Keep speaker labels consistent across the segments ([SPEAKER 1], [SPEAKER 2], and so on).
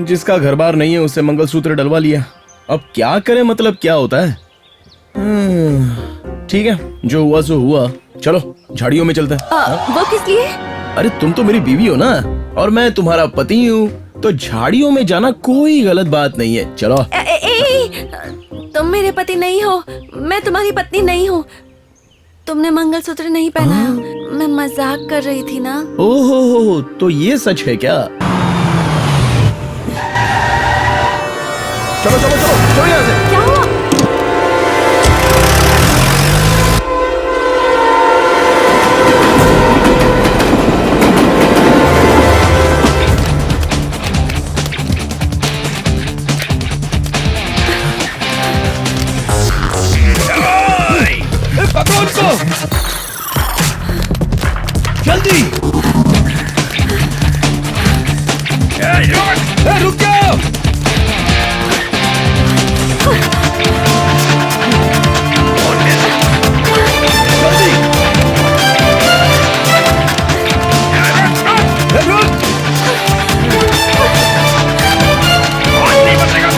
[SPEAKER 1] जिसका घर बार नहीं है उससे मंगलसूत्र डलवा लिया। अब क्या करे, मतलब क्या होता है। ठीक है, जो हुआ सो हुआ। चलो झाड़ियों में चलते हैं।
[SPEAKER 2] वो किस लिए?
[SPEAKER 1] अरे तुम तो मेरी बीवी हो ना, और मैं तुम्हारा पति हूँ, तो झाड़ियों में जाना कोई गलत बात नहीं है। चलो।
[SPEAKER 2] तुम मेरे पति नहीं हो, मैं तुम्हारी पत्नी नहीं हूँ। तुमने मंगलसूत्र नहीं पहना है। मैं मजाक कर रही थी ना।
[SPEAKER 1] ओहो, तो ये सच है क्या? चलो चलो चलो चलो यहाँ से।
[SPEAKER 2] क्या हुआ?
[SPEAKER 1] पकड़ो उसको जल्दी। रुक जाओ।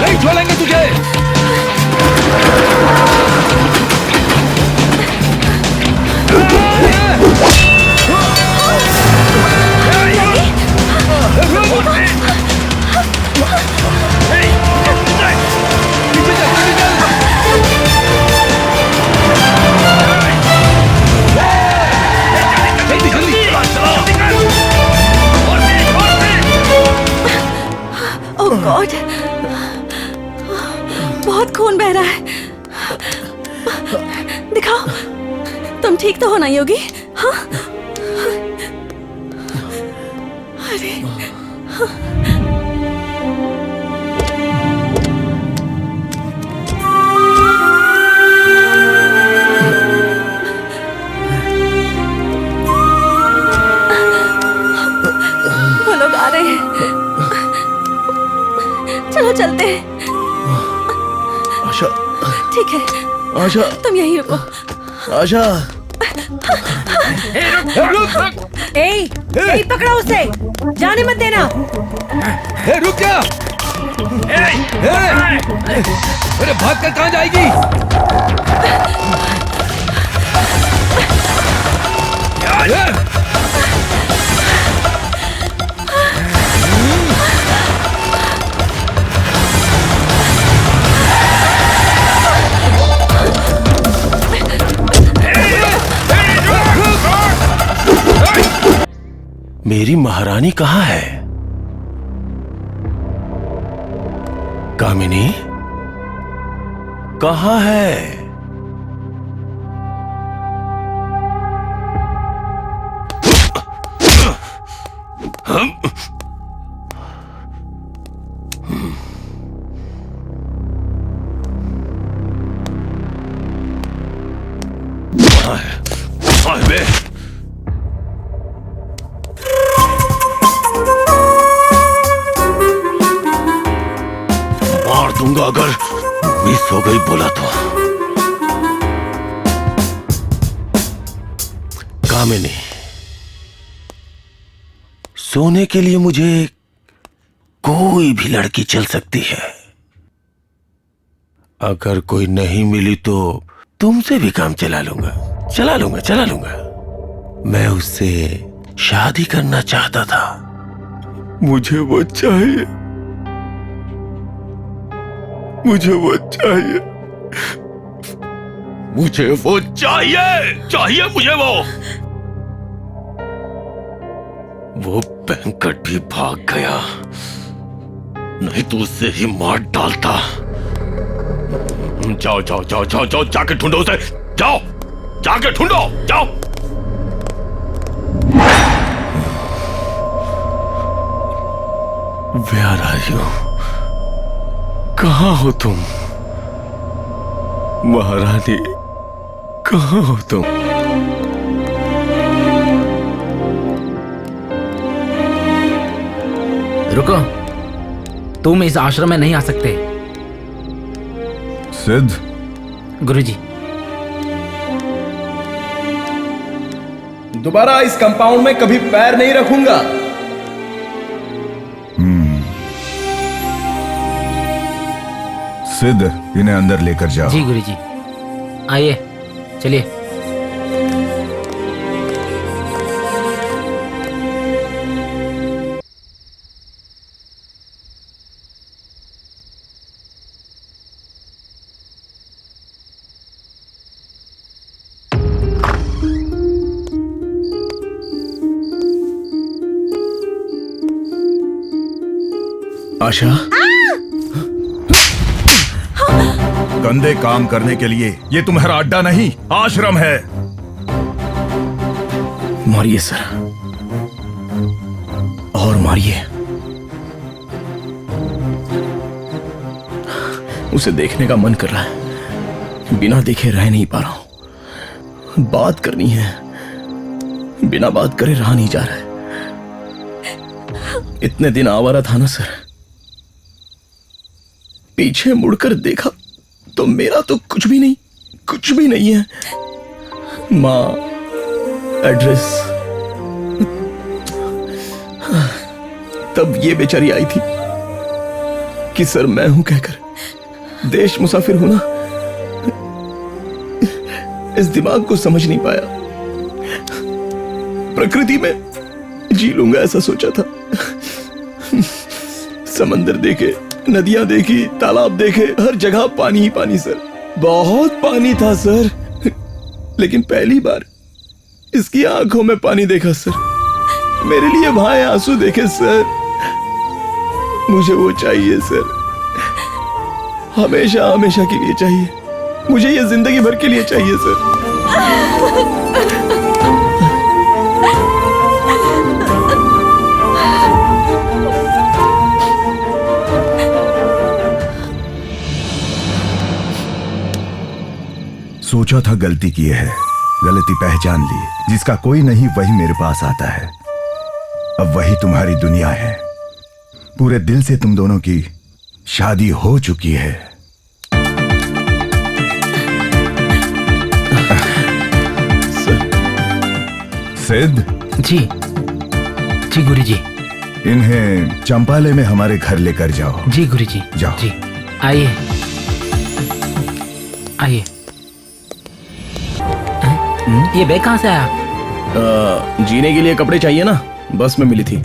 [SPEAKER 1] नहीं छोड़ेंगे तुझे।
[SPEAKER 2] ओह गॉड, बहुत खून बह रहा है। दिखाओ, तुम ठीक तो हो ना योगी? हाँ? अरे वो लोग आ रहे हैं। चलो चलते हैं।
[SPEAKER 1] आशा,
[SPEAKER 2] ठीक है,
[SPEAKER 1] आशा,
[SPEAKER 2] तुम यहीं रुको।
[SPEAKER 1] आशा।
[SPEAKER 3] ए, पकड़ो उसे, जाने मत देना।
[SPEAKER 1] रुक जा। अरे भाग कर कहाँ जाएगी?
[SPEAKER 4] मेरी महारानी कहाँ है? कामिनी कहाँ है? बे मार दूंगा अगर मिस हो गई बोला तो। कामिनी, सोने के लिए मुझे कोई भी लड़की चल सकती है। अगर कोई नहीं मिली तो तुमसे भी काम चला लूंगा। मैं उससे शादी करना चाहता था। मुझे वो चाहिए। मुझे वो चाहिए मुझे वो वेंकट भी भाग गया, नहीं तो उससे ही मार डालता। जाओ जाके ढूंढो उसे। जाके ढूंढो, जाओ। Where are you? कहाँ हो तुम? महारानी कहाँ हो तुम?
[SPEAKER 5] रुको, तुम इस आश्रम में नहीं आ सकते।
[SPEAKER 6] सिद्ध,
[SPEAKER 5] गुरुजी,
[SPEAKER 1] दोबारा इस कंपाउंड में कभी पैर नहीं रखूंगा।
[SPEAKER 6] सिद्ध, इन्हें अंदर लेकर जाओ।
[SPEAKER 5] जी गुरुजी। आइए, चलिए।
[SPEAKER 1] आशा,
[SPEAKER 6] गंदे काम करने के लिए ये तुम्हारा अड्डा नहीं, आश्रम है।
[SPEAKER 1] मारिए सर, और मारिए। उसे देखने का मन कर रहा है, बिना देखे रह नहीं पा रहा हूं। बात करनी है, बिना बात करे रहा नहीं जा रहा है। इतने दिन आवारा था ना सर, पीछे मुड़कर देखा तो मेरा तो कुछ भी नहीं है। माँ, एड्रेस, तब ये बेचारी आई थी कि सर मैं हूं कहकर देश मुसाफिर हूं ना, इस दिमाग को समझ नहीं पाया। प्रकृति में जी लूंगा ऐसा सोचा था। समंदर देखे, नदियां देखी, तालाब देखे, हर जगह पानी ही पानी सर, बहुत पानी था सर। लेकिन पहली बार इसकी आंखों में पानी देखा सर, मेरे लिए भाई आंसू देखे सर। मुझे वो चाहिए सर, हमेशा हमेशा के लिए चाहिए। मुझे ये जिंदगी भर के लिए चाहिए सर।
[SPEAKER 6] सोचा था गलती की है, गलती पहचान ली। जिसका कोई नहीं वही मेरे पास आता है। अब वही तुम्हारी दुनिया है। पूरे दिल से तुम दोनों की शादी हो चुकी है। सिद्ध
[SPEAKER 5] जी, जी गुरुजी।
[SPEAKER 6] इन्हें चंपाले में हमारे घर लेकर जाओ।
[SPEAKER 5] जी गुरुजी।
[SPEAKER 6] जाओ।
[SPEAKER 5] जी, आइए आइए। ये बैग कहाँ से आया?
[SPEAKER 1] जीने के लिए कपड़े चाहिए ना, बस में मिली थी।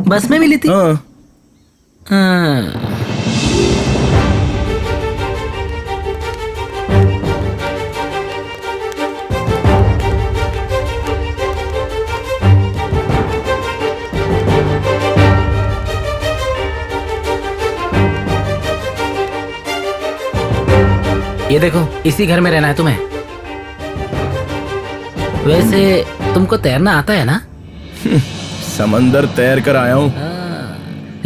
[SPEAKER 5] बस में मिली थी?
[SPEAKER 1] हाँ।
[SPEAKER 5] ये देखो, इसी घर में रहना है तुम्हें। वैसे तुमको तैरना आता है ना?
[SPEAKER 1] समंदर तैर कर आया हूँ।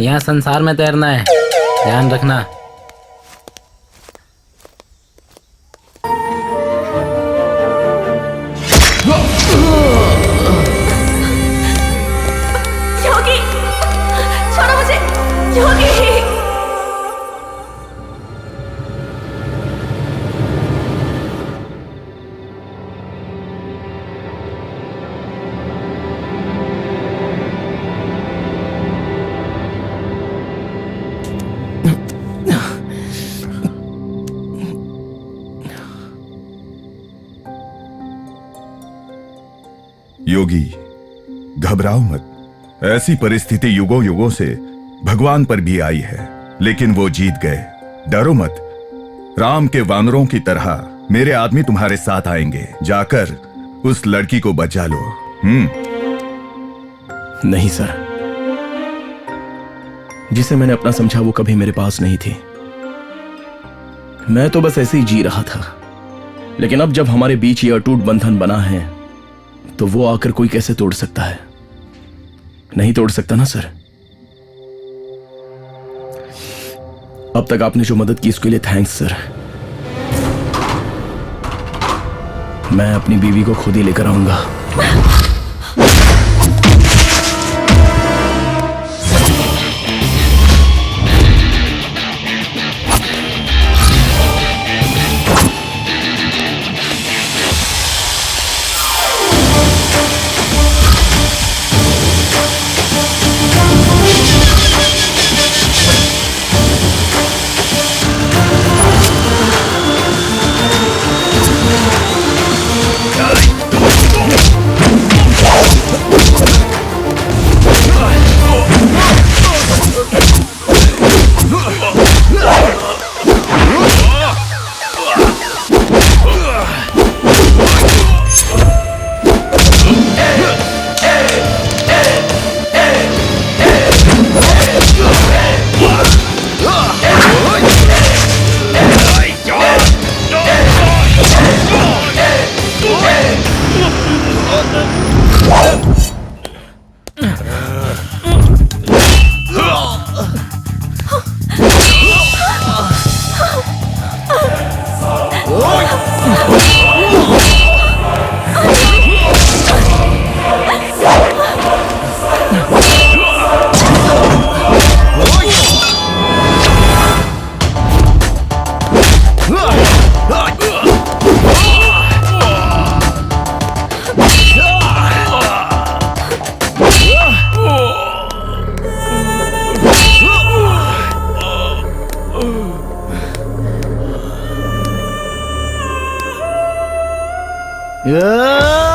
[SPEAKER 5] यहाँ संसार में तैरना है, ध्यान रखना।
[SPEAKER 2] योगी, छोड़ो मुझे, योगी।
[SPEAKER 6] योगी, घबराओ मत। ऐसी परिस्थिति युगों युगों से भगवान पर भी आई है, लेकिन वो जीत गए। डरो मत। राम के वानरों की तरह मेरे आदमी तुम्हारे साथ आएंगे। जाकर उस लड़की को बचा लो।
[SPEAKER 1] नहीं सर, जिसे मैंने अपना समझा वो कभी मेरे पास नहीं थी। मैं तो बस ऐसे ही जी रहा था। लेकिन अब जब हमारे बीच ये अटूट बंधन बना है, तो वो आकर कोई कैसे तोड़ सकता है? नहीं तोड़ सकता ना सर। अब तक आपने जो मदद की उसके लिए थैंक्स सर। मैं अपनी बीवी को खुद ही लेकर आऊंगा। या!